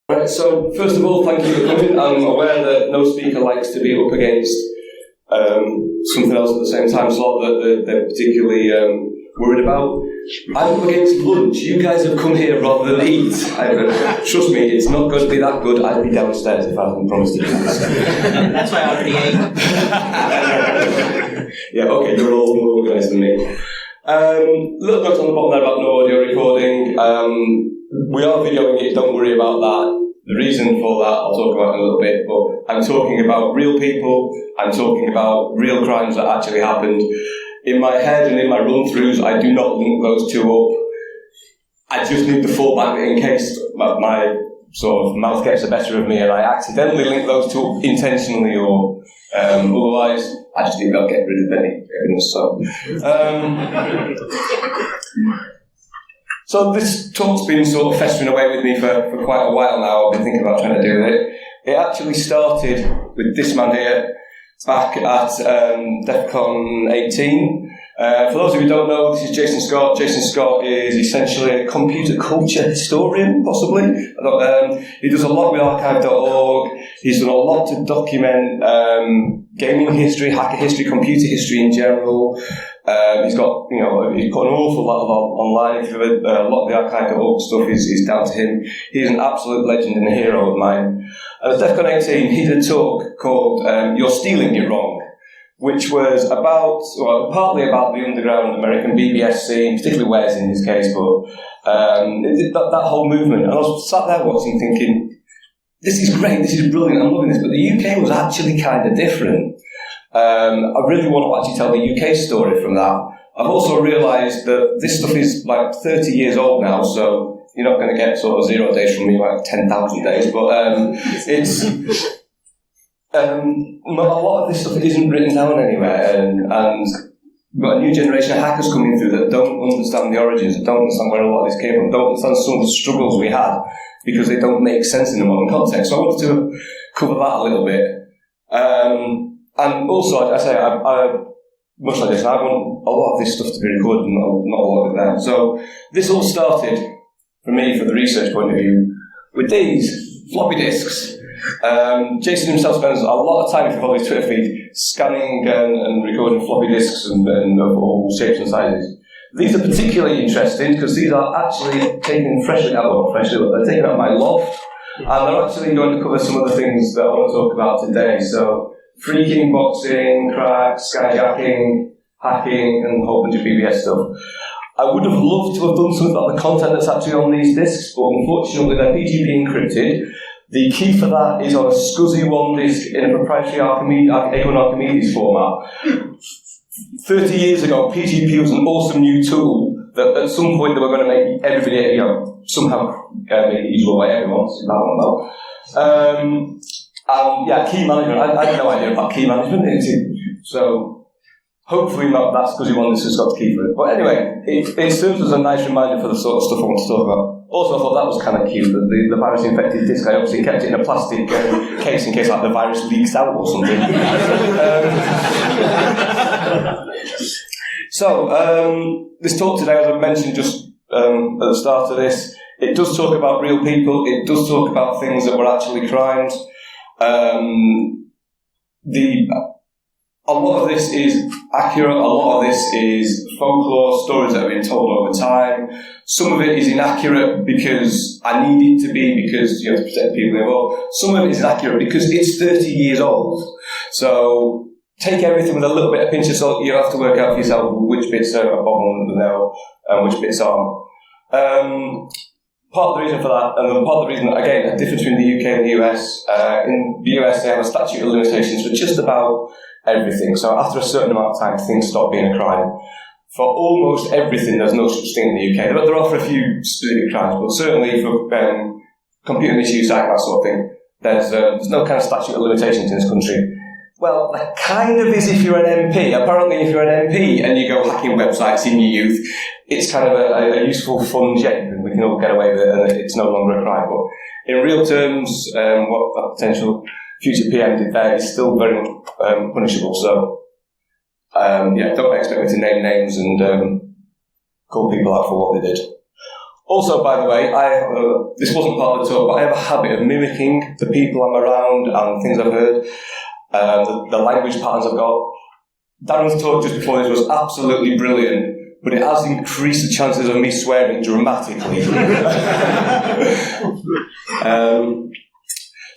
Right, so first of all, thank you for coming. I'm aware that no speaker likes to be up against something else at the same time slot that they're particularly worried about. I'm up against lunch. You guys have come here rather than eat. Trust me, it's not going to be that good. I'd be downstairs if I hadn't promised to do this. That's why I already ate. Yeah, okay, you're all more organised than me. Little note on the bottom there about no audio recording. We are videoing it, don't worry about that. The reason for that I'll talk about in a little bit, but I'm talking about real people, I'm talking about real crimes that actually happened. In my head and in my run-throughs, I do not link those two up. I just need the fallback in case my sort of mouth gets the better of me and I accidentally link those two up intentionally or otherwise. I just think I'll get rid of any evidence. So this talk's been sort of festering away with me for quite a while now. I've been thinking about trying to do it. It actually started with this man here back at DEFCON 18. For those of you who don't know, this is Jason Scott. Jason Scott is essentially a computer culture historian, possibly. He does a lot with archive.org. He's done a lot to document gaming history, hacker history, computer history in general. He's got an awful lot of online. If you've ever, a lot of the archive.org stuff is down to him. He's an absolute legend and a hero of mine. At DEFCON 18, he did a talk called "You're Stealing It Wrong," which was partly about the underground American BBS scene, particularly Wes in his case, but that whole movement. And I was sat there watching, thinking, "This is great. This is brilliant. I'm loving this." But the UK was actually kind of different. I really want to actually tell the UK story from that. I've also realised that this stuff is like 30 years old now, so you're not going to get sort of 0 days from me, like 10,000 days, but it's... a lot of this stuff isn't written down anywhere, and we've got a new generation of hackers coming through that don't understand the origins, that don't understand where a lot of this came from, don't understand some of the struggles we had, because they don't make sense in the modern context. So I wanted to cover that a little bit. And also, I much like this, I want a lot of this stuff to be recorded and not a lot of it there. So this all started, for me, from the research point of view, with these floppy disks. Jason himself spends a lot of time, if you follow his Twitter feed, scanning and recording floppy disks and of all shapes and sizes. These are particularly interesting because these are actually taken freshly out, but they're taken out of my loft, and they're actually going to cover some of the things that I want to talk about today. So, freaking, boxing, cracks, skyjacking, hacking, and a whole bunch of BBS stuff. I would have loved to have done something about the content that's actually on these disks, but unfortunately they're PGP encrypted. The key for that is on a SCSI 1 disk in a proprietary Acorn Archimedes format. 30 years ago, PGP was an awesome new tool that at some point they were going to make everybody, somehow make it usable by everyone, so that one though. Key management. I had no idea about key management. So, hopefully not that SCSI 1 disk has got the key for it. But anyway, it serves as a nice reminder for the sort of stuff I want to talk about. Also, I thought that was kind of cute, that the virus-infected disk, I obviously kept it in a plastic case in case the virus leaks out or something. This talk today, as I mentioned just at the start of this, it does talk about real people, it does talk about things that were actually crimes. A lot of this is accurate, a lot of this is folklore, stories that have been told over time. Some of it is inaccurate because I need it to be, because you have to protect people involved. Some of it is inaccurate because it's 30 years old. So take everything with a little bit of pinch of salt. You have to work out for yourself which bits are above and below and which bits aren't. Part of the reason for that, and part of the reason, again, the difference between the UK and the US, in the US they have a statute of limitations for just about everything. So after a certain amount of time, things stop being a crime. For almost everything, there's no such thing in the UK. There are for a few specific crimes, but certainly for computer misuse, that sort of thing, there's no kind of statute of limitations in this country. Well, there kind of is if you're an MP. Apparently, if you're an MP and you go hacking websites in your youth, it's kind of a useful, fun joke, and we can all get away with it, and it's no longer a crime. But in real terms, what that potential future PM did there is still very much punishable. So, don't expect me to name names and call people out for what they did. Also, by the way, this wasn't part of the talk, but I have a habit of mimicking the people I'm around and things I've heard, the language patterns I've got. Darren's talk just before this was absolutely brilliant, but it has increased the chances of me swearing dramatically.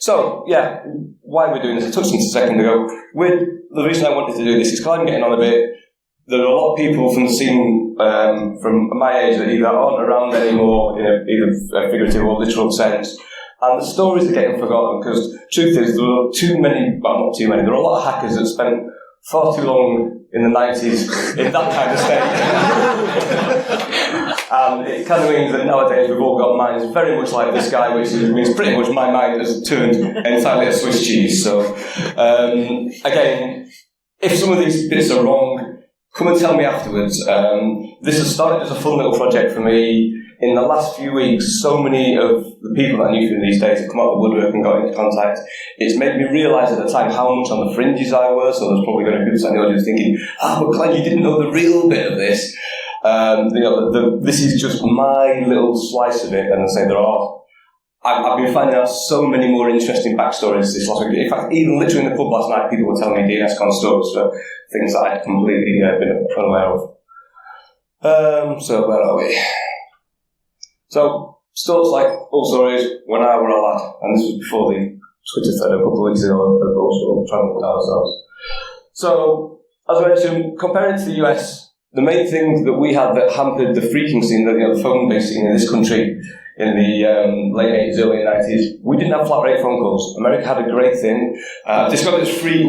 So, yeah, why we're doing this, I touched on this a second ago. The reason I wanted to do this is because I'm getting on a bit. There are a lot of people from the scene from my age that either aren't around anymore in either figurative or literal sense, and the stories are getting forgotten because truth is there are not too many, there are a lot of hackers that spent far too long in the 90s in that kind of state. And it kind of means that nowadays we've all got minds very much like this guy, which means pretty much my mind has turned entirely to Swiss cheese. So, again, if some of these bits are wrong, come and tell me afterwards. This has started as a fun little project for me. In the last few weeks, so many of the people that I knew through these days have come out of the woodwork and got into contact. It's made me realise at the time how much on the fringes I was, so there's probably going to be people in the audience thinking, but Glenn, you didn't know the real bit of this. This is just my little slice of it, and I say I've been finding out so many more interesting backstories this last week. In fact, even literally in the pub last night, people were telling me DNSCon stories for things that I'd completely been unaware of. So where are we? So, starts like all stories when I were a lad, and this was before the Twitter thread a couple of weeks ago, of course, trying to look at ourselves. So, as I mentioned, comparing to the US, the main thing that we had that hampered the phreaking scene, the phone-based scene in this country in the late 80s, early 90s, we didn't have flat rate phone calls. America had a great thing. Described it as free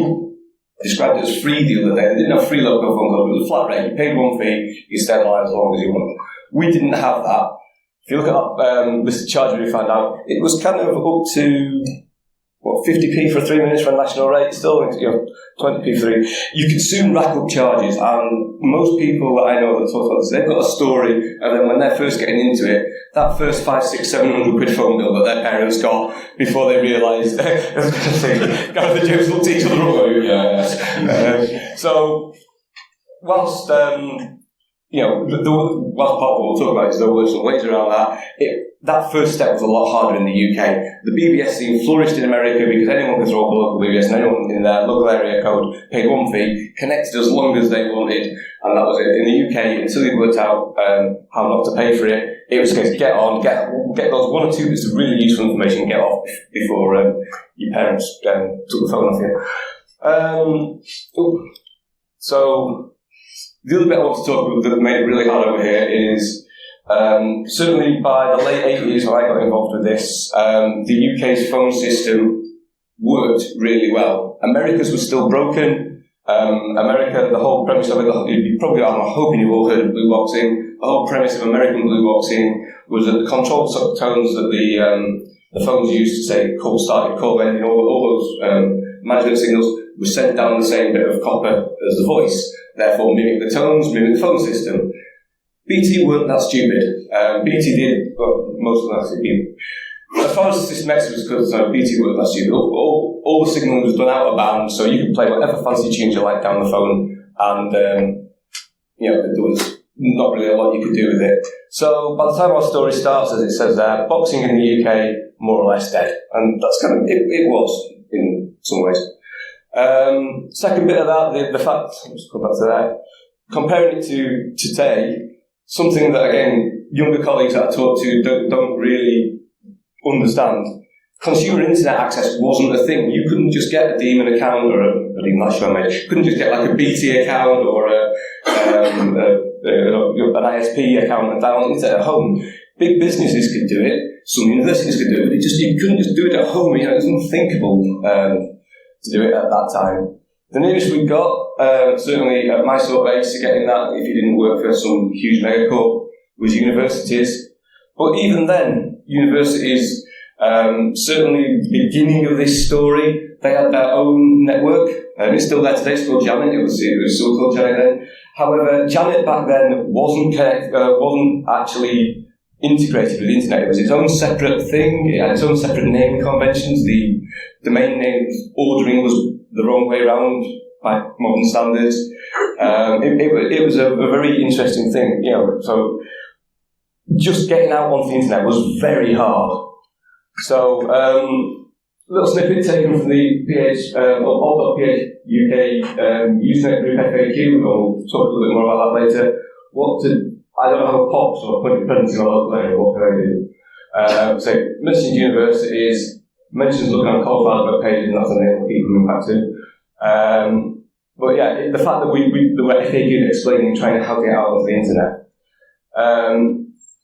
the other day. They didn't have free local phone calls, it was a flat rate. You paid one fee, you stayed alive as long as you wanted. We didn't have that. If you look at list of charges, we found out it was kind of up to 50p for 3 minutes for a national rate, still 20p for 3. You could soon rack up charges, and most people that I know that talk about this, they've got a story of them when they're first getting into it, that first 500, 600, 700 quid phone bill that their parents got before they realised. I was going to say, Gareth and James looked at each other up. So, whilst whilst part of what we'll talk about is there were some ways around that. That first step was a lot harder in the UK. The BBS scene flourished in America because anyone could throw up a local BBS and anyone in their local area code paid one fee, connected as long as they wanted, and that was it. In the UK, until you worked out how not to pay for it, it was going to get on, get those one or two bits of really useful information, get off before your parents took the phone off you. So, the other bit I want to talk about that made it really hard over here is certainly by the late 80s when I got involved with this, the UK's phone system worked really well. America's was still broken. America, the whole premise of it, I'm hoping you've all heard of blue boxing. The whole premise of American blue boxing was that the control tones that the phones used to say call started, call ending, all those management signals were sent down the same bit of copper as the voice. Therefore, mimic the tones, mimic the phone system. BT weren't that stupid. BT did, most of that did. As far as the system X was concerned, BT weren't that stupid. All the signaling was done out of band, so you could play whatever fancy tunes you liked down the phone, and there was not really a lot you could do with it. So by the time our story starts, as it says there, boxing in the UK more or less dead, and that's kind of it was in some ways. Second bit of that, the fact, let's go back to that, comparing it to today, something that, again, younger colleagues that I talk to don't really understand. Consumer internet access wasn't a thing. You couldn't just get a Demon account or you couldn't just get like a BT account or an ISP account and download it at home. Big businesses could do it, some universities could do it, you couldn't just do it at home. It was unthinkable to do it at that time. The nearest we got, certainly at my sort of age, to getting that, if you didn't work for some huge megacorp, was universities. But even then, universities, certainly the beginning of this story, they had their own network. It's still there today, it's called Janet. It was still called Janet then. However, Janet back then wasn't actually integrated with the internet. It was its own separate thing. It had its own separate naming conventions. The domain name ordering was the wrong way around by modern standards. It was a very interesting thing, So just getting out onto the internet was very hard. So, little snippet taken from the alt.ph UK Usenet group FAQ. We'll talk a little bit more about that later. I don't have a POP, so I'll put it present in my local area. What can I do? So, mentions universities, mentions looking on qualified web pages, and that's something we'll keep coming back to. But yeah, the fact that we were FAQ explaining trying how to get out onto the internet.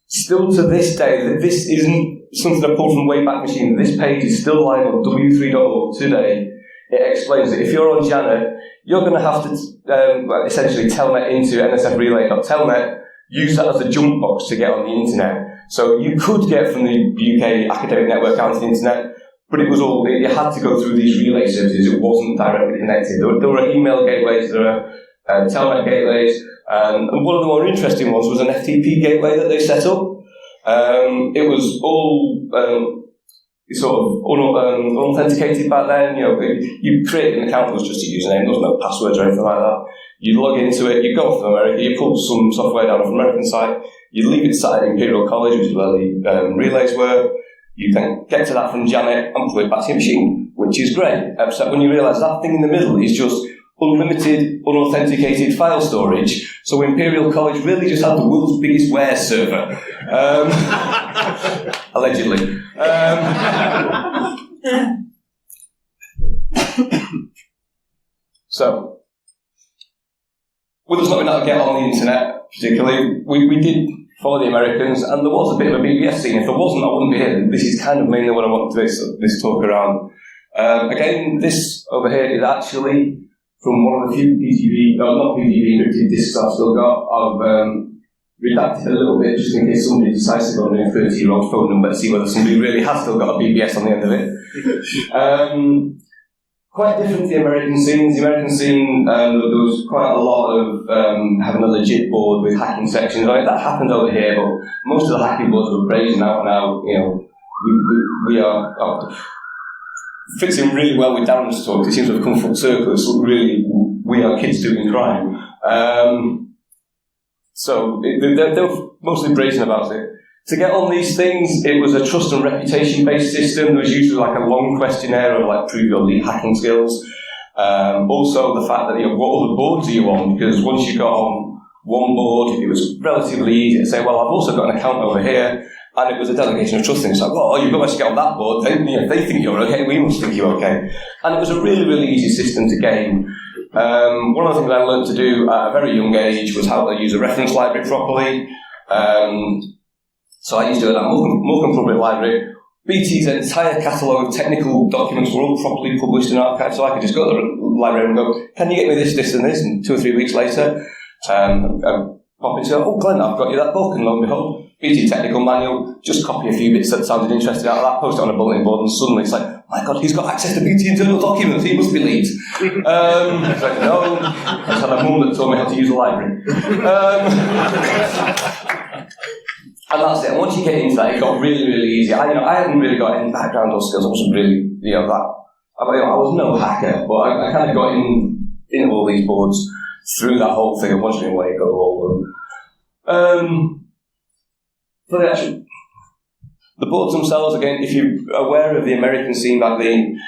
Still to this day, this isn't something I pulled from Wayback Machine. This page is still live on w3.org today. It explains that if you're on Janet, you're going to have to essentially telnet into nsfrelay.telnet, use that as a jump box to get on the internet. So you could get from the UK academic network onto the internet, but it was all, you had to go through these relay services. It wasn't directly connected. There were email gateways, there were telnet gateways, and one of the more interesting ones was an FTP gateway that they set up. It was all sort of unauthenticated back then. You created an account that was just a username. There was no passwords or anything like that. You log into it, you go from America, you pull some software down from an American site, you leave it sat at Imperial College, which is where the relays were. You can get to that from Janet and plug it back to your machine, which is great. Except when you realise that thing in the middle is just unlimited, unauthenticated file storage. So Imperial College really just had the world's biggest ware server. Allegedly. So, with us not being able to get on the internet, particularly, we did follow the Americans, and there was a bit of a BBS scene. If there wasn't, I wouldn't be here. This is kind of mainly what I want to do this talk around. Again, this over here is actually from one of the few not PGP encrypted disks I've still got. I've redacted a little bit just in case somebody decides to go on a 30-year-old phone number to see whether somebody really has still got a BBS on the end of it. Quite different to the American scene. The American scene, there was quite a lot of having a legit board with hacking sections on it. That happened over here, but most of the hacking boards were brazen out and out. We are fitting really well with Darren's talk. It seems to have come full circle. It's really, we are kids doing crime. So they were mostly brazen about it. To get on these things, it was a trust and reputation-based system. There was usually like a long questionnaire of like prove your lead hacking skills. Also, the fact that what other boards are you on? Because once you got on one board, it was relatively easy to say, well, I've also got an account over here, and it was a delegation of trust thing. It's like, oh, you've got to get on that board. They think you're okay. We must think you're okay. And it was a really, really easy system to gain. One of the things I learned to do at a very young age was how to use a reference library properly. So I used to do that Morecambe Public Library. BT's entire catalogue of technical documents were all properly published in archives, so I could just go to the library and go, can you get me this, this and this? And 2 or 3 weeks later, pop into, oh Glenn, I've got you that book, and lo and behold, BT Technical Manual, just copy a few bits that sounded interesting out of that, post it on a bulletin board, and suddenly it's like, oh my God, he's got access to BT internal documents, he must be leads. It's like, no, I just had a mum that told me how to use a library. And that's it. And once you get into that, it got really, really easy. I hadn't really got any background or skills. I wasn't really, I was no hacker, but I kind of got into all these boards through that whole thing. And once you're in where you got all of them. For the boards themselves, again, if you're aware of the American scene back then,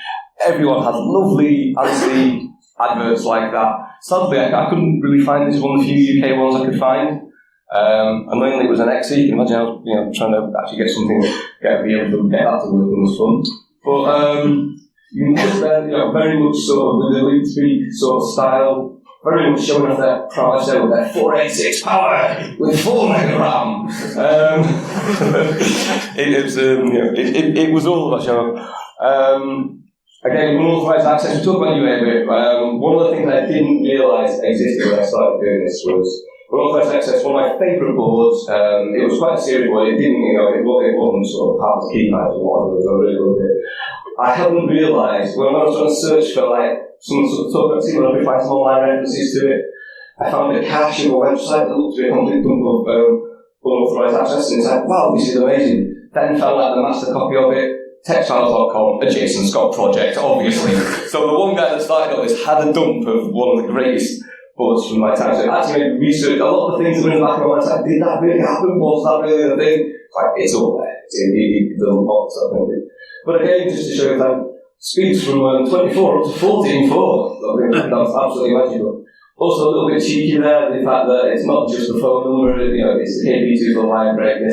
everyone had lovely ANSI adverts like that. Sadly, I couldn't really find this. One of the few UK ones I could find. And mainly it was an XE. You can imagine I was trying to actually get something, be able to get that to work, and was fun. But you can just very much sort of with the lead speak sort of style, very much showing off their prowess there with their 486 power with 4 mega RAM. It was all about showing off. Again, unauthorized access. We talk about UA a bit. One of the things I didn't realise existed when I started doing this was unauthorized access. One of my favourite boards. It was quite a serious one. It didn't, it wasn't sort of part of the keypad or whatever. I really loved it. I hadn't realised when I was trying to search for some sort of talk about see whether I could find some online references to it. I found a cache of a website that looked to be a complete dump of unauthorized access, and it's like, wow, this is amazing. Then found the master copy of it. Textiles.com, a Jason Scott project, obviously. So the one guy that started all this had a dump of one of the greatest bullets from my time. So it actually made me research a lot of the things that were in the back of my mind. Like, did that really happen? Was that really the thing? Like, it's all there. It's in the little box, I think. But again, just to show you that speeds from 24 up to 14.4. That's absolutely magical. Also, a little bit cheeky there, the fact that it's not just the phone number, it's the KB2 for line break.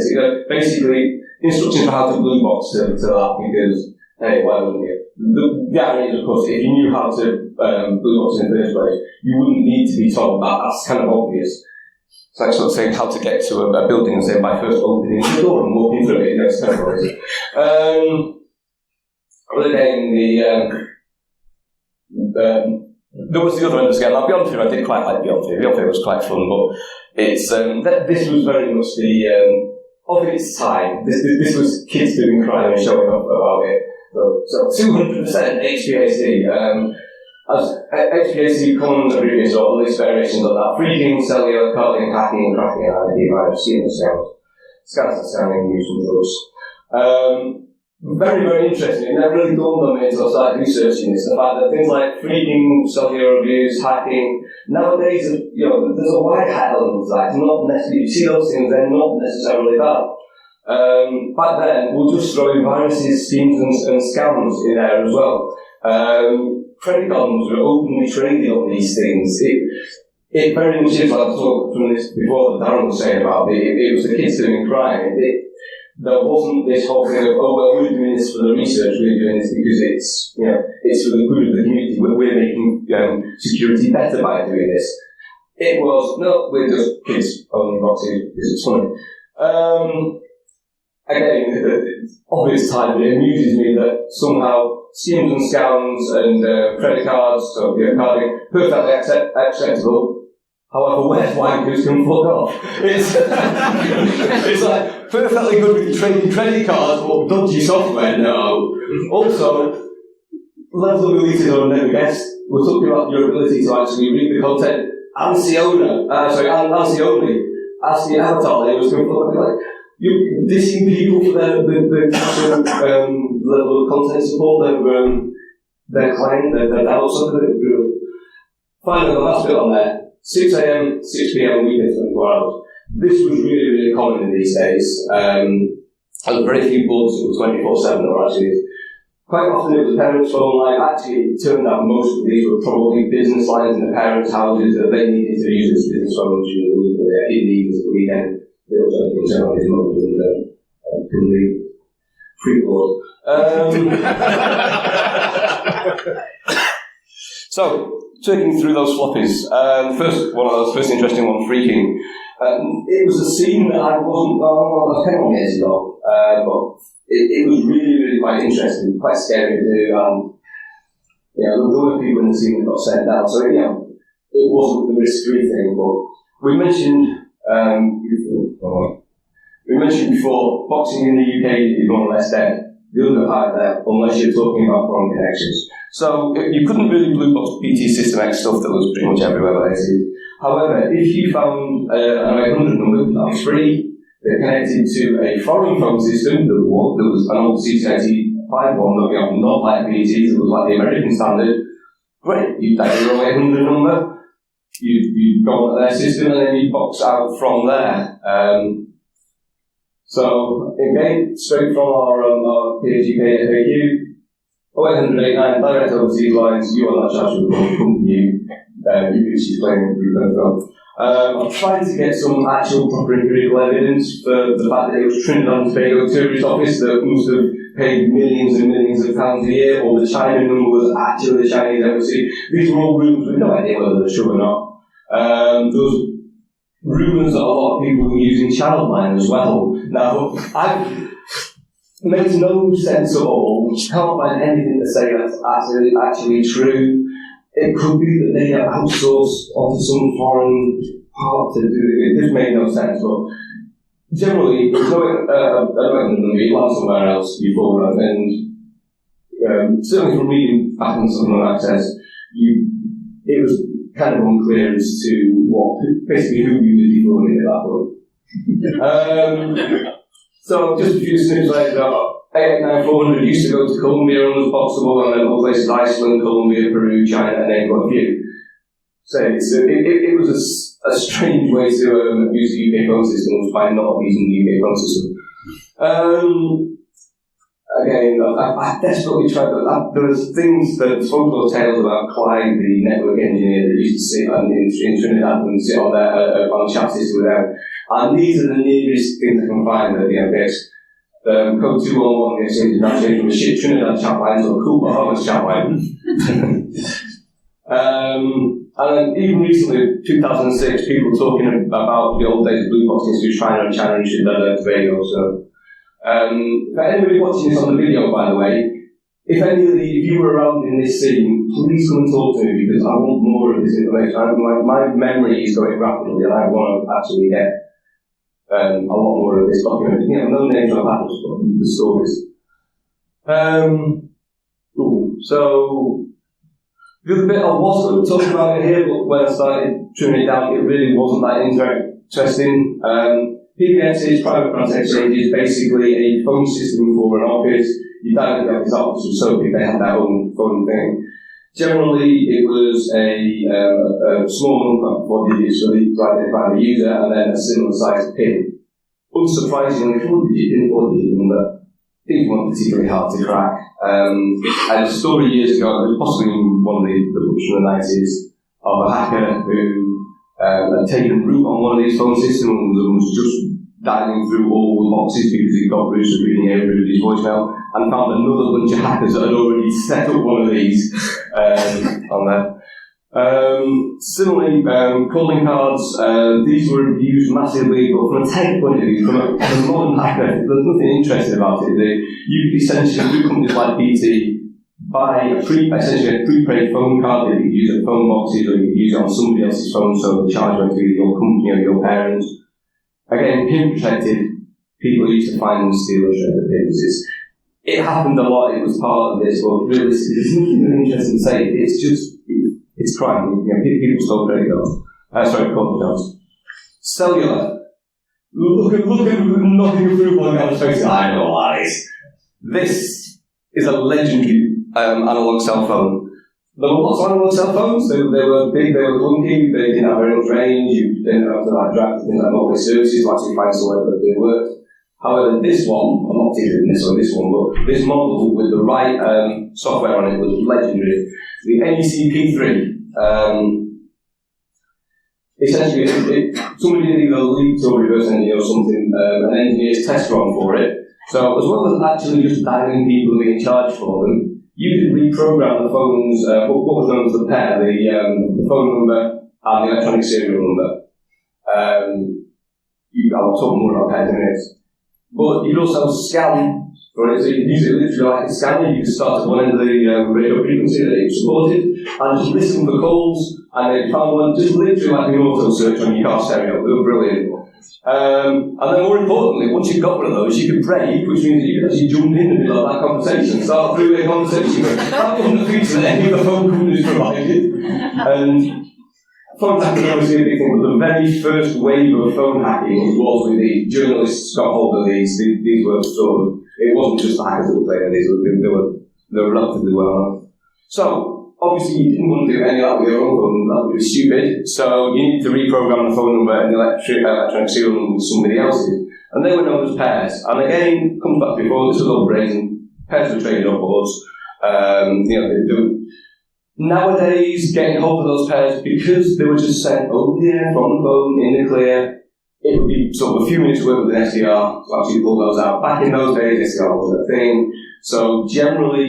Basically, instructions for how to blue box to that, because, hey, why wouldn't you? The irony is, of course, if you knew how to blue box in the first place, you wouldn't need to be told that. That's kind of obvious. It's like sort of saying how to get to a building and saying by first opening the door and walking through it. It's kind of obvious. But again, there was the other end of the scale. Now, Beyond Fear, I did quite like Beyond Fear. Beyond Fear was quite fun, but it's this was very much the of its time. This was kids doing crime and showing up about it. So 200% HVAC. As HVAC common abbreviations or all these variations on that: freaking, cellular, cutting, hacking, cracking, ID, virus, stealing sounds, scans and scanning, use and drugs. Very, very interesting. It never really dawned on me until I started researching this. The fact that things like freaking, cellular abuse, hacking, nowadays, there's a wide hat element to that. It's not necessarily, you see those things, they're not necessarily bad. Back then, we'll just throw in viruses, schemes, and scams in there as well. Credit cards were openly trading on these things. It very much is, like I talked from this before that Darren was saying about it was the kids doing crime. There wasn't this whole thing of, we're doing this for the research, we're doing this because it's for the good of the community, we're making security better by doing this. It was, no, we're just kids owning boxes because it's funny. Again, obvious time, but it amuses me that somehow schemes and scams and credit cards, so carding, perfectly acceptable. However, where's wankers can fuck off? It's like perfectly good with trading credit cards, but dodgy software, no. Also, level of releases are never guessed. We're talking about your ability to actually read the content. ANSI only, ask the avatar, it was going to look like you're dissing people for the actual level of content support, their claim, their doubts of it. Finally, the last bit on there. 6 a.m., 6 p.m. weekends, 24 hours. This was really, really common in these days. There were very few bulbs that were 24/7 that were actually. Quite often it was a parents' phone line. Actually, it turned out most of these were probably business lines in the parents' houses that they needed to use as business phones during the week, in the evenings, the weekend. They also had to turn on his mother and can leave free board. So, taking through those floppies. One of those first interesting ones, freaking. It was a scene that I was 10 years ago, but it was really, really quite interesting, quite scary to do, and there were people in the scene that got sent down, so it wasn't the risk-free thing, but we mentioned before, boxing in the UK is more or less dead. The other part there, unless you're talking about foreign connections. So you couldn't really blue box PT System X stuff that was pretty much everywhere lately. However, if you found an 800 number that was free, that connected to a foreign phone system, there was an old C95 one that we have not like PTs, it was like the American standard, great, you dial your own 800 number, you go on their system and then you box out from there. So, again, straight from our PHUK FAQ, 0800 direct overseas lines, you are not charged with the company, you can just claim I've tried to get some actual proper empirical evidence for the fact that it was Trinidad and Tobago tourist office that must have paid millions and millions of pounds a year, or the China number was actually the Chinese embassy. These were all rumours with no idea whether they're true or not. There was rumours that a lot of people were using Channelline as well. Now, it makes no sense at all. You can't find anything to say that's actually true. It could be that they get outsourced onto some foreign part to do it. It just made no sense. But generally, going you land somewhere else, you forward, and certainly from reading back on some access, it was kind of unclear as to basically who you would be forwarding at that point. So just a few snips later, 889-400 used to go to Colombia and was possible, and then other places, Iceland, Colombia, Peru, China, and then quite a few. it was a strange way to use the UK phone system, was by not using the UK phone system. Again, I desperately tried, but there was things that folklore tales about Clyde, the network engineer that used to sit in Trinidad and sit on there on a chat system with them. And these are the nearest things I can find that, there's code 211 gets changed now changed from a ship Trinidad chat line to a cool Bahamas chat line. And then even recently, 2006, people talking about the old days of blue boxing through China and Trinidad and Tobago. So, for anybody watching this on the video, by the way, if you were around in this scene, please come and talk to me because I want more of this information. My memory is going rapidly, and I want to actually get a lot more of this document. No names on battles, but the stories. So the other bit I was going to talk about it here, but when I started trimming it down, it really wasn't that interesting. PBX is private branch exchange, is basically a phone system for an office. You don't get this office was so big, they had their own phone thing. Generally, it was a small number of 4 digits to identify the user, and then a similar size PIN. Unsurprisingly, 4-digit number. These weren't particularly hard to crack. And a story years ago, it was possibly in one of the books from the 90s, of a hacker who had taken root on one of these phone systems and was just dialing through all the boxes because he got Bruce was reading everybody's voicemail, and found another bunch of hackers that had already set up one of these on there. Similarly, calling cards, these were used massively, but from a tech point of view, from a modern hacker, there's nothing interesting about it. You could essentially do companies like BT buy essentially a prepaid phone card that you could use at phone boxes, or you could use it on somebody else's phone, so the charge went to either your company or your parents. Again, PIN protected, people used to find and steal and shred the pins. It happened a lot, it was part of this, but realistically, there's nothing really interesting to say. It's crime. People stole credit cards. Call jobs. Cellular. Look at nothing approval on the face. I know what that is. This is a legendary analog cell phone. There were lots of analog cell phones. They were big, they were clunky, they didn't have very much range, you didn't have to drive, didn't have mobile services to actually find somewhere that they worked. However, this one, I'm not teaching this or this one, but this model with the right software on it was legendary. The NEC-P3. Essentially, somebody did either leaked or reverse engineer or something, an engineer's test run for it. So, as well as actually just dialing people and being charged for them, you could reprogram the phone's, what was known as the pair, the phone number and the electronic serial number. I'll talk more about pairs in a minute. But you could also scan for it, so you could use it literally like a scanner. You could start at one end of the radio frequency that it supported and just listen for calls, and they found one just literally like an auto search on your car stereo. They were brilliant. And then more importantly, once you've got one of those, you could break, which means that you could actually jump in the middle of that conversation, start a three-way conversation. That wasn't a feature that any of the phone companies provided. And phone hacking is obviously a big thing, but the very first wave of phone hacking was with the journalists got hold of these. These were sort of, it wasn't just the hackers that were playing these, they were relatively well known. So, obviously, you didn't want to do any of that with your own phone, that would be stupid. So, you need to reprogram the phone number and the electronic serial number with somebody else's. And they were known as pairs. And again, comes back to before, this was all brazen. Pairs were traded on boards. Nowadays, getting hold of those pairs, because they were just sent over the air from the phone in the clear, it would be sort of a few minutes work with an SDR to actually pull those out. Back in those days, SDR wasn't a thing. So generally,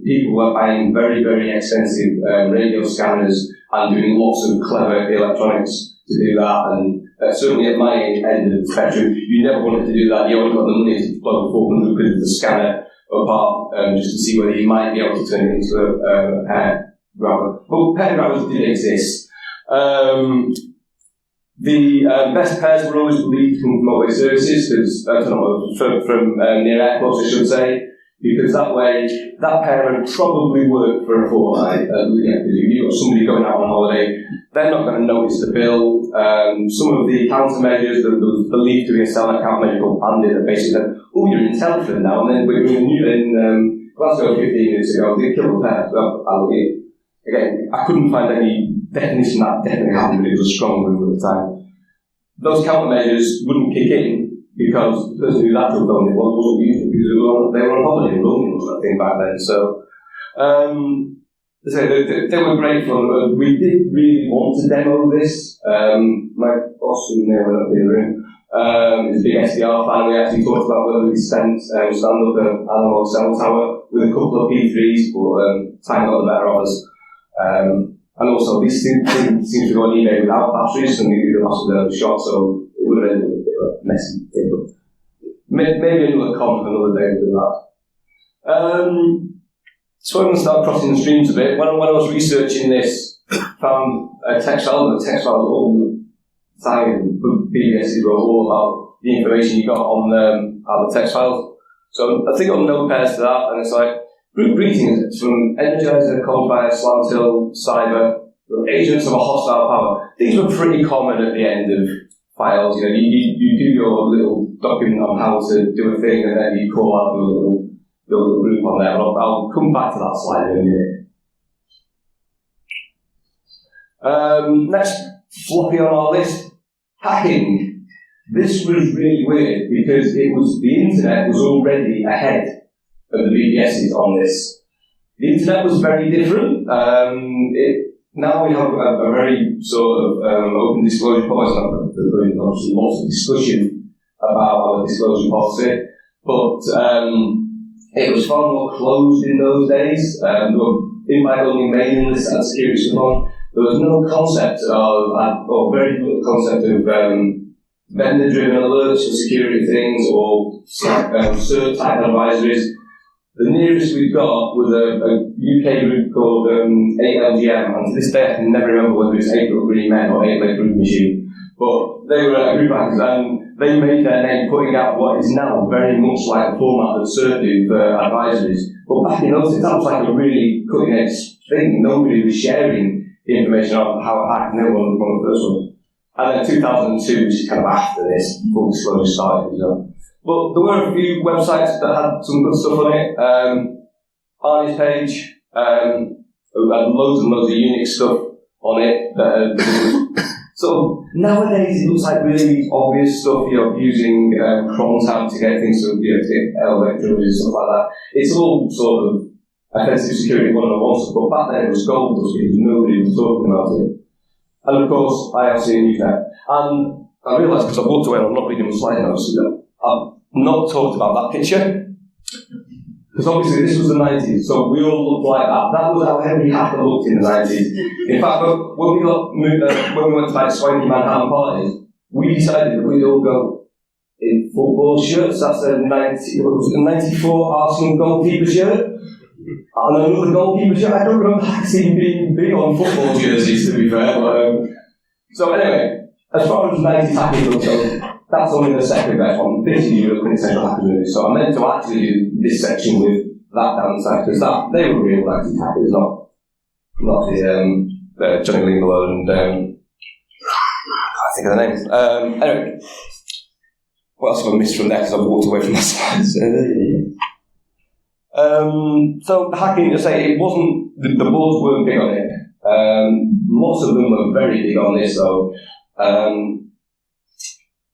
people were buying very, very expensive radio scanners and doing lots of clever electronics to do that. And certainly at my end of the spectrum, you never wanted to do that. You only got the money to plug 400 quid of the scanner apart just to see whether you might be able to turn it into a pair grabber. But pair grabbers did exist. The best pairs were always believed from mobile services, because from near airports, I should say. Because that way, that pair would probably work for a fortnight. Because if you've got somebody going out on holiday, they're not going to notice the bill. Some of the countermeasures, there was believed to be a selling countermeasure called Bandit that basically said, oh, you're in Telford now, and then we were in Glasgow 15 minutes ago, they killed the pair. Well, again, I couldn't find any definition that definitely happened, but it was a strong move at the time. Those countermeasures wouldn't kick in because the person who actually filmed it wasn't using it because they were on holiday in London, I think, back then. So, they were great fun. We did really want to demo this. My boss, who may well not be in the room, is a big SDR fan. We actually talked about whether we stand up an analog cell tower with a couple of P3s, but time got the better of us. And also, this thing seems to go on eBay without batteries, and we could have lost a shot, so it would have ended up a bit of a messy thing. But maybe another comment another day we'll do that. So I'm going to start crossing the streams a bit. When I was researching this, found a text file, and the text file was all the time. BBS wrote all about the information you got on the text files. So I think on notepads to that, and it's like, group greetings from Energizer, Coldfire, Slantil, Cyber, agents of a hostile power. These were pretty common at the end of files. You know, you do your little document on how to do a thing, and then you call out your little group on there. I'll come back to that slide in a minute. Next floppy on our list, hacking. This was really weird because the internet was already ahead of the BBSs on this. The internet was very different. Now we have a very sort of open disclosure policy. There's obviously lots of discussion about our disclosure policy, but it was far more closed in those days. Invite-only mailing lists and security support. There was no concept or very little concept of vendor-driven alerts for security things or cert-type advisories. The nearest we got was a UK group called 8LGM, and to this day I can never remember whether it's 8 Little Green Men or 8 Leg Group Machine. But they were a group of hackers, and they made their name putting out what is now very much like the format that Cert did for advisories. But back in those days, that was like a really cutting-edge thing. Nobody was sharing the information on how it hacked, no one was one of the first ones. And then 2002, which is kind of after this, full disclosure started, you know. But there were a few websites that had some good stuff on it. Arnie's page had loads and loads of unique stuff on it. So nowadays it looks like really obvious stuff. You're using cron tab to get things to elevate privileges, stuff like that. It's all sort of offensive security 101 stuff. But back then it was gold dust because nobody was talking about it. And of course, IRC and Usenet. And I realised because I've walked away and I'm not reading the slide notes, I've not talked about that picture. Because obviously this was the 90s, so we all looked like that. That was how every hacker looked in the 90s. In fact, when we went to like swanky Manhattan parties, we decided that we'd all go in football shirts. That's a 94 Arsenal goalkeeper shirt. And another goalkeeper shirt. I don't remember actually being big on football jerseys, to be fair. But, so anyway, as far as 90s hacking goes, that's only the second best one. This is your quintessential hacker movie. So I meant to actually do this section with that downside, because they were real 90s hackers, not the Johnny Lingler and I think of the names. Anyway, what else have I missed from there? Because I've walked away from my slides. So hacking, I say, it wasn't the boards weren't big on it. Lots of them were very big on this, though.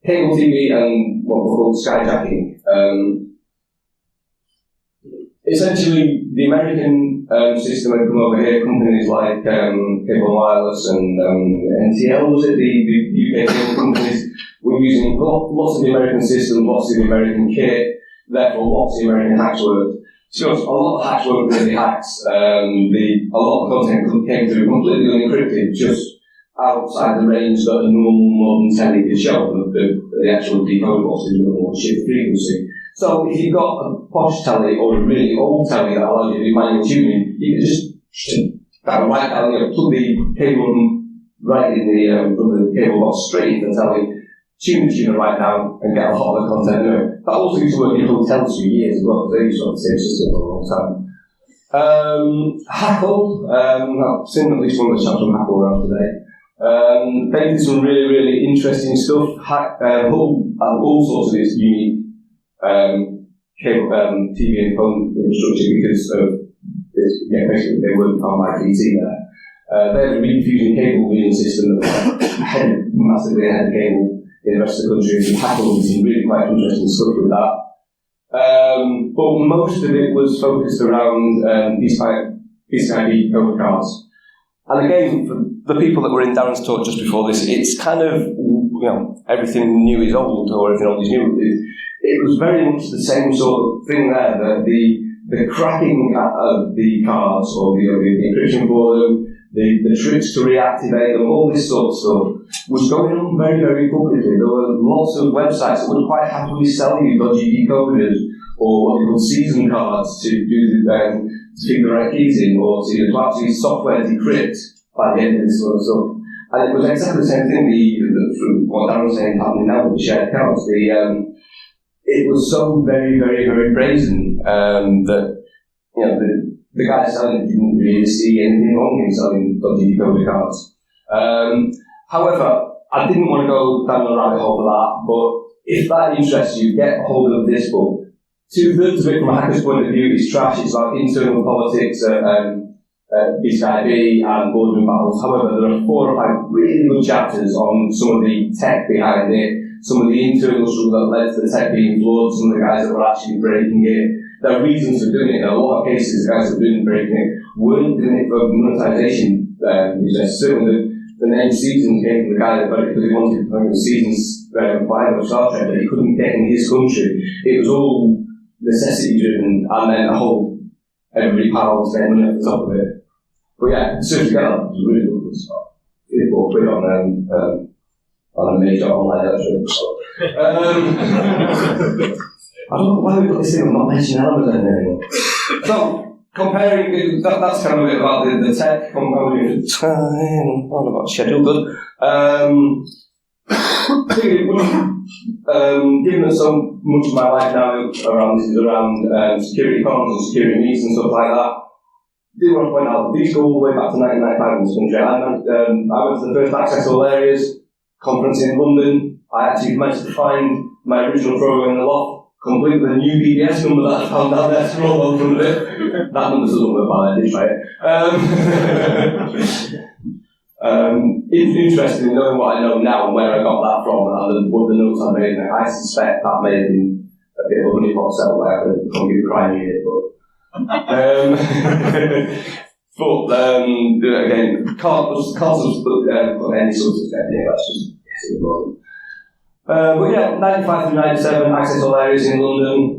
Cable TV and what we call skyjacking. Essentially, the American system had come over here. Companies like Cable Wireless and NTL, was it? The UK cable companies were using lots of the American systems, lots of the American kit, therefore lots of the American hacks worked. So a lot of hacks weren't really hacks. A lot of content came through completely unencrypted, just outside the range that a normal modern telly could show. The actual decoder boxes with a shift frequency. So if you've got a posh telly or a really old telly that allows you to do manual tuning, you can just plug the cable right in from the cable box straight into the telly, tune the tuner right down, and get a lot of the content in. That also used to work in hotels for years as well, because they used to have the same system for a long time. Hackle, I've seen at least one of the chaps from Hackle around today. They did some really, really interesting stuff. All sorts of this unique cable, TV and phone infrastructure because of this, basically they weren't found by BT there. They had a refusion cable vision system that was massively ahead of cable in the rest of the country, and tackled some really quite interesting stuff with that. But most of it was focused around PCIe code cards. And again, for the people that were in Darren's talk just before this, it's kind of, everything new is old, or everything old is new. It was very much the same sort of thing there, that the cracking of the cards, or the encryption for them, the tricks to reactivate them, all this sort of stuff, was going on very, very publicly. There were lots of websites that would quite happily sell you dodgy decoders, or what they call season cards to do to stick the right keys in, or to actually software decrypt by the end of this sort of stuff. And it was exactly the same thing, what Darren was saying happening now with the shared accounts. It was so very, very, very brazen that the guy selling it didn't really see anything wrong in selling dodgy decoder cards. However, I didn't want to go down the rabbit hole for that, but if that interests you, get hold of this book. 2/3 of it, from a hacker's point of view, is trash. It's about internal politics at PCIe and boardroom battles. However, there are 4 or 5 really good chapters on some of the tech behind it, some of the internal struggle that led to the tech being flawed, some of the guys that were actually breaking it. There are reasons for doing it. In a lot of cases, the guys that were doing breaking it weren't doing it for monetization. Certainly the name Seasons came from the guy that got it because he wanted to play Seasons 5 of Star Trek that he couldn't get in his country. It was all necessity driven, and then everybody piled spent money at the top of it. But yeah, search together was really good stuff. It was put on a major online lecture. I don't know why we got this thing of not mentioning Amazon anymore. So, comparing, that's kind of a bit about the tech, comparing time, not about schedule, good. Given that so much of my life now is around security comms and security needs and stuff like that, I do want to point out, these go all the way back to 1995 in this country. I went to the first Access All Areas conference in London. I actually managed to find my original program in the loft, complete with a new BBS number that I found down there, scroll over from it. That number doesn't work, but I did try it. Interesting knowing what I know now and where I got that from, and what the notes I made. I suspect that may have been a bit of a honeypot cell where I could computer crime unit, again, can't put any sort of step in, that's just guessing at the moment. But yeah, 95 through 97, Access All Areas in London.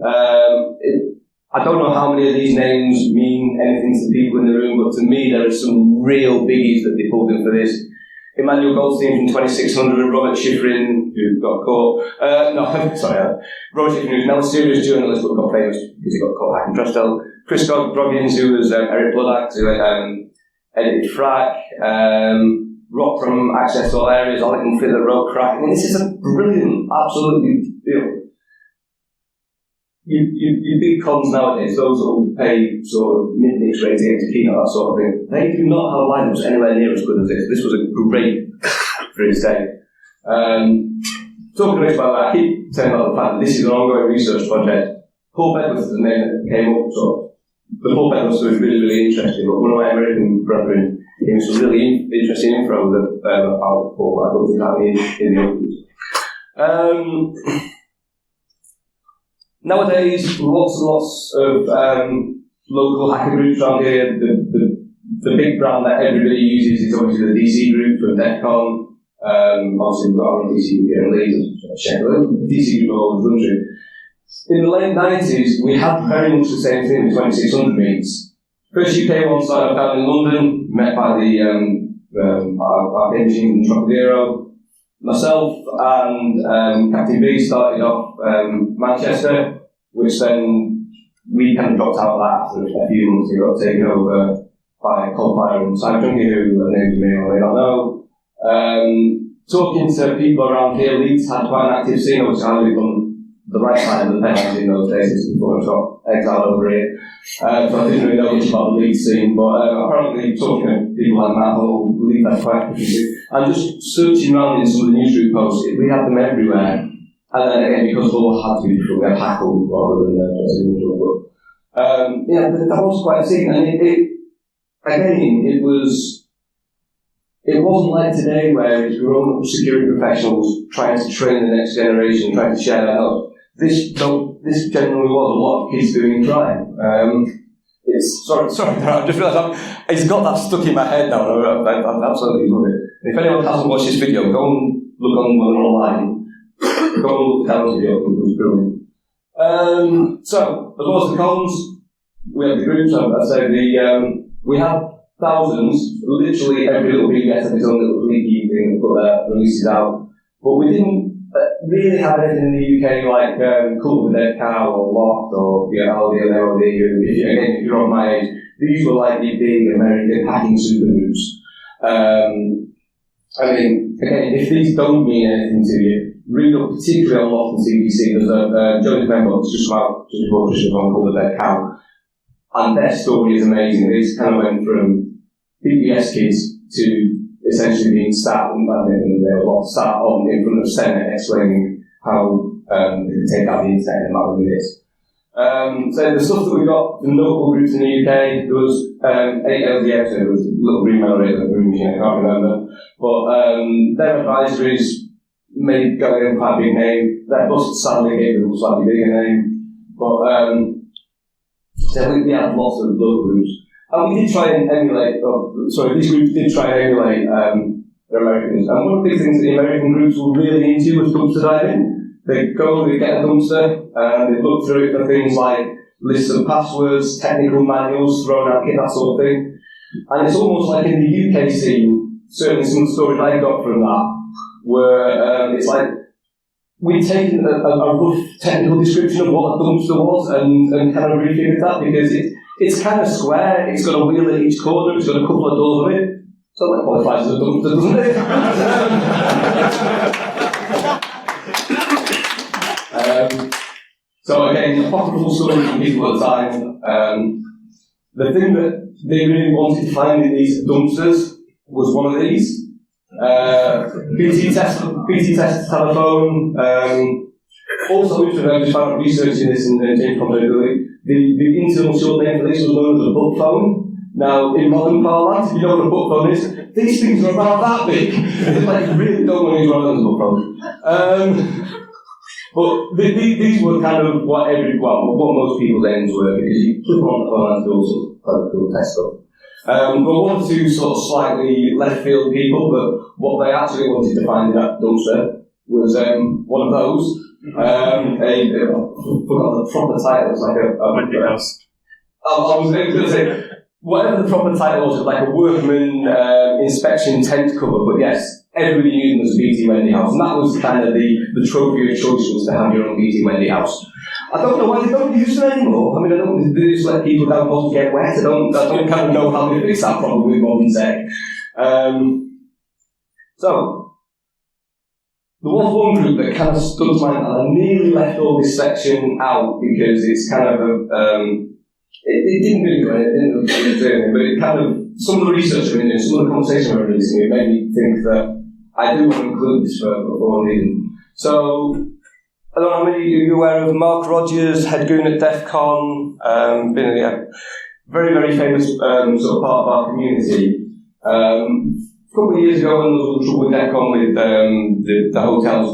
I don't know how many of these names mean anything to the people in the room, but to me there are some real biggies that they pulled in for this. Emmanuel Goldstein from 2600 and Robert Schifrin, who got caught. Robert Schifrin, who's now a serious journalist but got famous because he got caught hacking Prestel. Chris Groggins, who was Eric Bloodaxe, who edited Frack. Rock from Access All Areas, Alec and Phil that wrote Crack. I mean, this is a brilliant, absolutely, your big cons nowadays, those that will pay sort of mid-mix rate to get to Keynote, that sort of thing, they do not have lineups anywhere near as good as this. This was a great for its day. Talking about that, I keep saying about the fact that this is an ongoing research project. Paul Bedworth is the name that came up, so the Paul Bedworth story is really, really interesting, but one of my American brethren gave me some really interesting info about Paul. I don't think that means in the open. Nowadays, lots and lots of local hacker groups around here. The big brand that everybody uses is obviously the DC group from DEFCON. Obviously, we've got our own DC group here in Leeds. Check the DC group all over the country. In the late 90s, we had very much the same thing with 2600 meets. First UK one started down in London, met by the arcade machine in Trocadero. Myself and Captain B started off Manchester, which then we kind of dropped out of that after a few months. We got taken over by Coldfire and Cyberjunkie, who names you may or may not know. Talking to people around here, Leeds had quite an active scene. Obviously, I lived on the right side of the pen in those days before I got exiled over here. So I didn't really know much about the Leeds scene, but apparently talking to people like Matt Hull, Leeds had quite a few. And just searching around in some of the newsgroup posts, we had them everywhere. And then again, because Hull had to be different, we had Hackle rather than Dressing. That was quite a scene. And it was it wasn't like today where it's grown-up security professionals trying to train the next generation, trying to share their knowledge. This generally was a lot of kids doing crime. Sorry, I just realised it's got that stuck in my head now. I absolutely love it. If anyone hasn't watched this video, go and look online. Go and look at the video, it was brilliant. So, as well as the cons, we have the groups. I'd say we have thousands, literally every little big has its own little leaky thing that put their releases out. But we didn't really have anything in the UK like Cult of the Dead Cow or Loft or LD and LD. If you're on my age, these were like the big American hacking supergroups. I mean, again, if these don't mean anything to you, read up particularly on Loft and CDC. There's a Johnny Member just about just before Christmas on Cult of the Dead Cow. And their story is amazing. They just kind of went from PBS kids to essentially being sat on in front of the Senate explaining how they could take out the internet in a matter of minutes. So the stuff that we got, the local groups in the UK, there was 8 LDF, so there was a little green mail rate, I can't remember. But their advisories made going quite a big name. Their bus sadly gave them a slightly bigger name. But so we had lots of local groups. And we did try and emulate, these groups did try and emulate the Americans. And one of the big things that the American groups were really into was dumpster diving. They'd go, they'd get a dumpster, and they'd look through it for things like lists of passwords, technical manuals, thrown out kit, that sort of thing. And it's almost like in the UK scene, certainly some of the stories I got from that were, it's like, we'd taken a rough technical description of what a dumpster was and kind of refigured that because it's kind of square, it's got a wheel at each corner, it's got a couple of doors on it. So that qualifies as a dumpster, doesn't it? So again, apocryphal stories from people at the time. The thing that they really wanted to find in these dumpsters was one of these. BT test telephone. Also, I just found researching this and James Company. The internal short name for this was known as a book phone. Now, in modern parlance, if you know what a book phone is, these things are about that big. It's like you really don't want to use one of those book phones. But these were kind of what most people's aims were, because you click on the phone and do all sorts of cool test stuff. But one or two sort of slightly left field people, but what they actually wanted to find in that dumpster was one of those. I forgot the proper title. It's like a house. I was going to say whatever the proper title was, like a workman inspection tent cover. But yes, everybody knew them as a BT Wendy house, and that was kind of the trophy of choice, was to have your own BT Wendy house. I don't know why they don't use them anymore. I mean, I don't. They just let people down to get wet. I don't kind of know how they fix that problem with modern tech. So. There was one group that kind of stood to mind, and I nearly left all this section out because it's kind of it didn't really go anything, but it kind of, some of the research I've been doing, some of the conversation I've been listening to made me think that I do want to include this for one reason. So, I don't know how many of you are aware of Mark Rogers, head goon at DEF CON, been a very, very famous sort of part of our community. A couple of years ago, when there was trouble with DEF CON with the hotels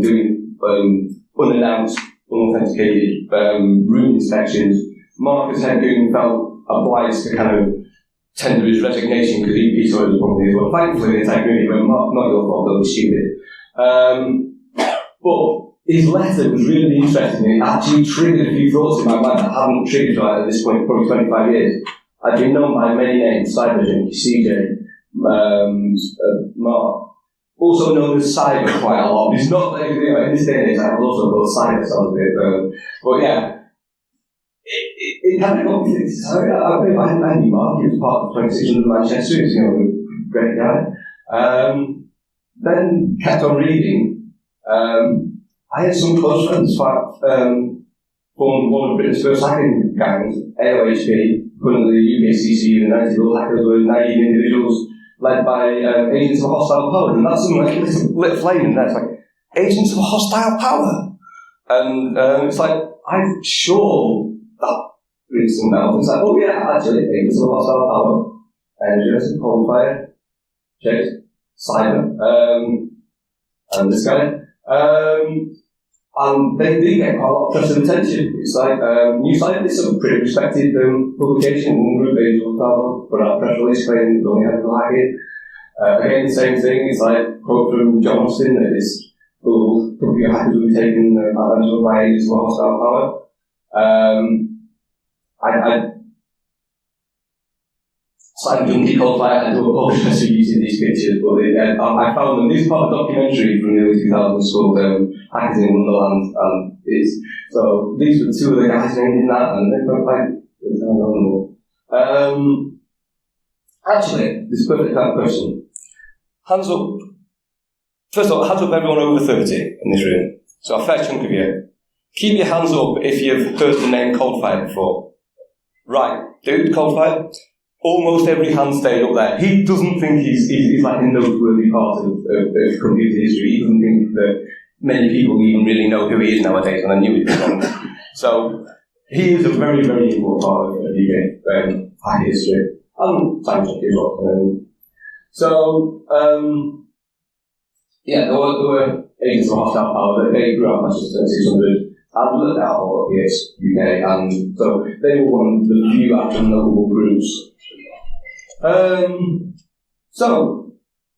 doing unannounced, unauthenticated room inspections, Mark as head goon felt obliged to kind of tender his resignation because he saw it as a problem as well. Thankfully, the entire community went, Mark, not your fault, that was stupid. But his letter was really interesting. It actually triggered a few thoughts in my mind that haven't triggered right at this point, probably 25 years. I've been known by many names: Cyber Junkie, CJ, Mark, also known as Cyber quite a lot. It's not like, in this day and age, I was also called Cyber, sounds a bit, but yeah, it kind of got me thinking. So I knew Mark, he was part of 2600 Manchester, he's a great guy. Then kept on reading. I had some close friends, formed one of Britain's first hacking gangs, AOHP, currently the UKCC and the 90's. All hackers were naive individuals led by agents of a hostile power, and that's something like lit flame in there. It's like, agents of a hostile power, and it's like, I'm sure that rings some bells. It's like, oh yeah, actually, agents of a hostile power, energy, coal fire, Chase, Simon, and this guy. And they did get quite a lot of press and attention. It's like, New Scientist, a pretty respected publication, one group, they put out a press release saying they only had to like it. Again, the same thing, it's like, quote from John Austin, that this global computer hackers will be taking advantage by ages for hostile power. Slightly junky called I do apologise for using these pictures, but I found them. This is part of a documentary from the early 2000s called Hackers in Wonderland, and so these were two of the guys named in that, and they were quite phenomenal. Actually, this is a perfect kind of question. Hands up. First of all, hands up everyone over 30 in this room. So a fair chunk of you. Keep your hands up if you've heard the name Coldfire before. Right, dude, Coldfire. Almost every hand stayed up there. He doesn't think he's like a noteworthy part of computer history. He doesn't think that many people even really know who he is nowadays, and I knew it was wrong. So he is a very, very important part of UK hacker history, and scientific as well. Yeah, there were agents of hostile power that they grew up in Manchester 600. I've looked at all of the UK, and so they were one of the few actual notable groups. So,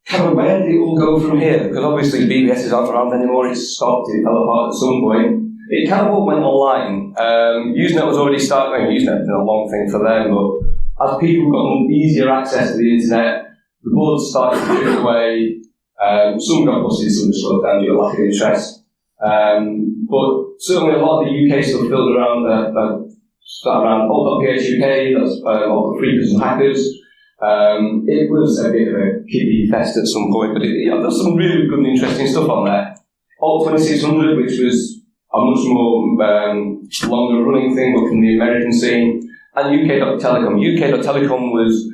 kind of where did it all go from here? Because obviously BBS is not around anymore, it stopped, it fell apart at some point. It kind of all went online. Usenet was already starting, Usenet had been a long thing for them, but as people got easier access to the internet, the boards started to drift away. Some got busted, some just slowed down due to lack of interest. But certainly a lot of the UK stuff filled around alt.phuk, that's all the freakers and hackers. It was a bit of a kiddie fest at some point, but there's some really good and interesting stuff on there. Alt 2600, which was a much more longer running thing, but from the American scene, and UK.Telecom. UK.Telecom was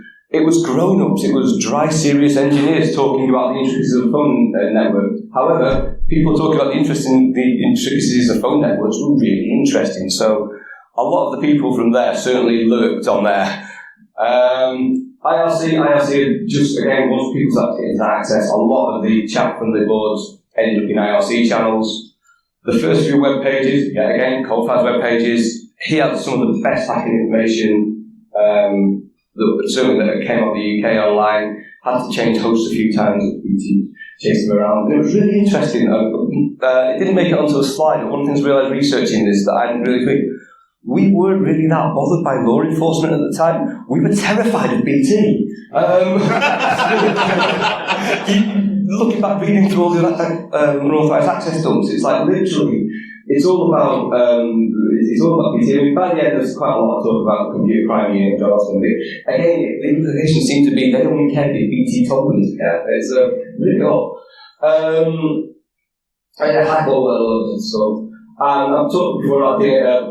grown-ups, it was dry, serious engineers talking about the intricacies of the phone network. However, people talking about the intricacies of phone networks were really interesting, so a lot of the people from there certainly lurked on there. IRC, just again, once people started getting access, a lot of the chat from the boards ended up in IRC channels. The first few web pages, yet again, Coldfire's web pages, he had some of the best hacking information, certainly that came out of the UK online, had to change hosts a few times, BT chased him around, and it was really interesting. It didn't make it onto a slide, but one of the things I realised researching this that I didn't really think, we weren't really that bothered by law enforcement at the time. We were terrified of BT. Looking back, reading through all the unauthorised access dumps, it's like literally, it's all about BT. I mean, by the end, there's quite a lot of talk about computer crime unit and John. Again, the implication seemed to be they only cared if BT told them to care. It's really odd. I hacked all their loads and stuff. And I've talked before about AA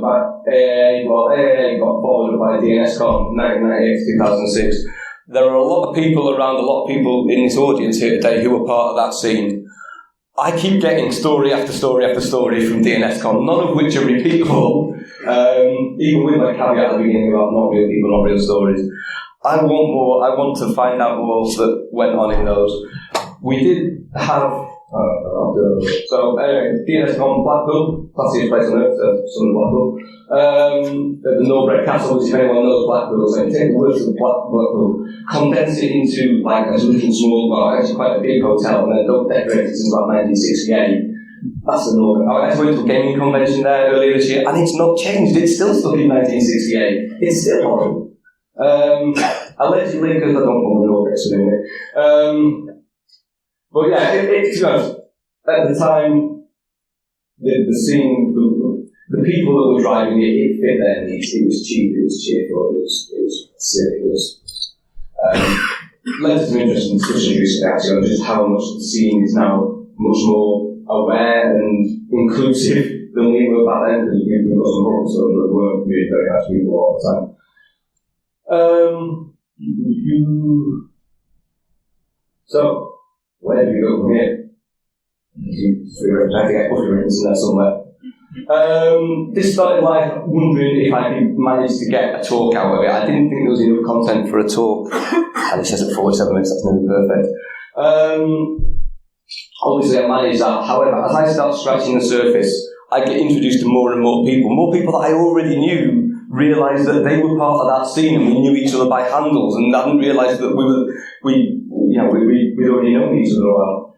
got followed by DNSCon 1998 to 2006. There are a lot of people around, a lot of people in this audience here today who were part of that scene. I keep getting story after story after story from DNSCon, none of which are repeatable, even with my caveat at the beginning about not real people, not real stories. I want more, I want to find out what else that went on in those. We did have so anyway, DNSCon Blackpool, classiest place on earth, Southern Blackpool. The Norbrett Castle, which if anyone knows Blackpool, so you take the words of Blackpool, condense it into like a little small, well, actually quite a big hotel, and then don't decorate it since about 1968. That's the Norbrett. I went to a gaming convention there earlier this year, and it's not changed. It's still stuck in 1968. It's still horrible. Allegedly, because I don't know the Norbrett, so anyway. But yeah, to be honest, at the time, the scene, the people that were driving it fit their needs. It was cheap, it was cheerful, it was silly, it was led to some interesting discussions recently actually on just how much the scene is now much more aware and inclusive than we were back then, because we've got some horrible stuff that weren't really very nice people all the time. So, where do we go from here? I have to get Bushman's in there somewhere. This started life wondering if I could manage to get a talk out of it. I didn't think there was enough content for a talk, and it says at 47 minutes, that's nearly perfect. Obviously, I managed that. However, as I start scratching the surface, I get introduced to more and more people that I already knew. Realised that they were part of that scene, and we knew each other by handles, and I didn't realise that we'd already known each other well.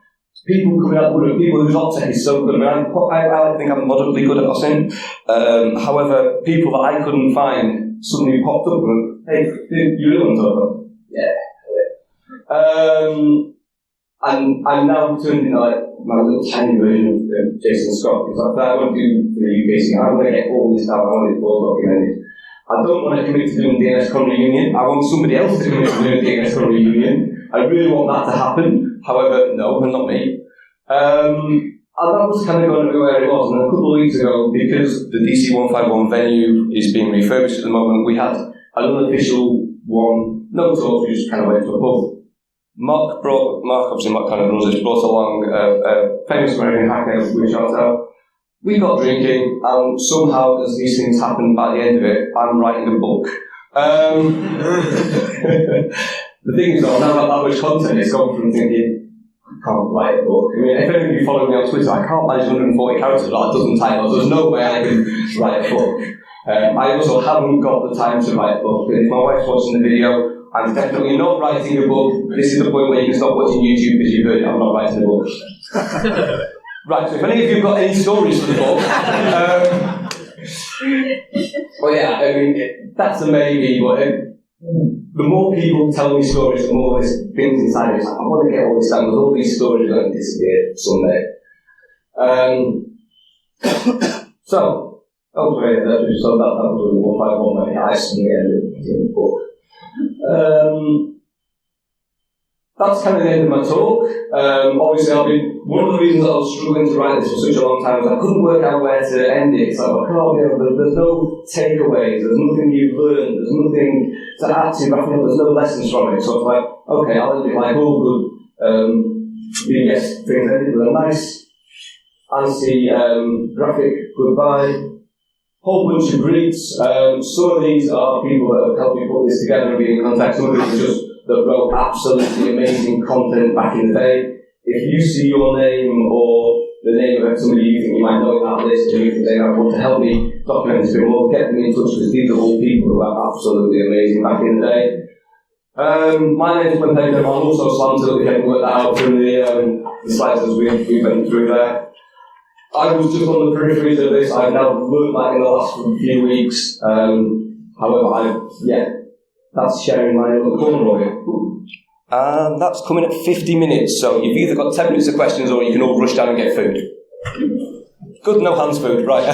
People coming up with people whose optic is so good. I think I'm moderately good at Austin. However, people that I couldn't find suddenly popped up and went, "Hey, you really want to talk?" Yeah. And I'm now turned into like my little tiny version of Jason Scott, because I want to do for the UK scene. I want to get all this down. I want it all documented. I don't want to commit to doing DNS Con Reunion. I want somebody else to commit to doing DNS Con Reunion. I really want that to happen. However, no, not me. And that was kind of going to be where it was. And a couple of weeks ago, because the DC 151 venue is being refurbished at the moment, we had an unofficial one, no talk, we just kind of went to a pub. Mark, obviously Mark kind of runs this, brought along a famous American hacker, which shout out. We got drinking, and somehow, as these things happen, by the end of it, I'm writing a book. The thing is, though, now that much content, it's gone from thinking, I can't write a book. I mean, if any of you follow me on Twitter, I can't manage 140 characters, like a dozen titles. There's no way I can write a book. I also haven't got the time to write a book. If my wife's watching the video, I'm definitely not writing a book. This is the point where you can stop watching YouTube because you've heard I'm not writing a book. Right, so if any of you have got any stories for the book, well, yeah, I mean, that's a maybe, but the more people tell me stories, the more there's things inside me. It's like, I want to get all this down, because all these stories are going to disappear someday. So that was the 151 where I suddenly ended the book. That's kind of the end of my talk. Obviously, one of the reasons I was struggling to write this for such a long time is I couldn't work out where to end it. So there's no takeaways, there's nothing you've learned, there's nothing to add to wrapping up, there's no lessons from it. So it's like, okay, I'll end it like all good BS things, ended with a nice, anti-graphic goodbye. Whole bunch of greets. Some of these are people that have helped me put this together and be in contact. Some of it is just that wrote absolutely amazing content back in the day. If you see your name or the name of somebody you think you might know in that list, or you think they might want to help me document this bit more, get them in touch, because these are all people who are absolutely amazing back in the day. My name is Pegden. I'm also Slanter, if you haven't worked that out from the slides as we went through there. I was just on the peripheries of this. I've now learned that in the last few weeks. However, that's sharing my little corner of it. And that's coming at 50 minutes, so you've either got 10 minutes of questions or you can all rush down and get food. Good, no hands food, right.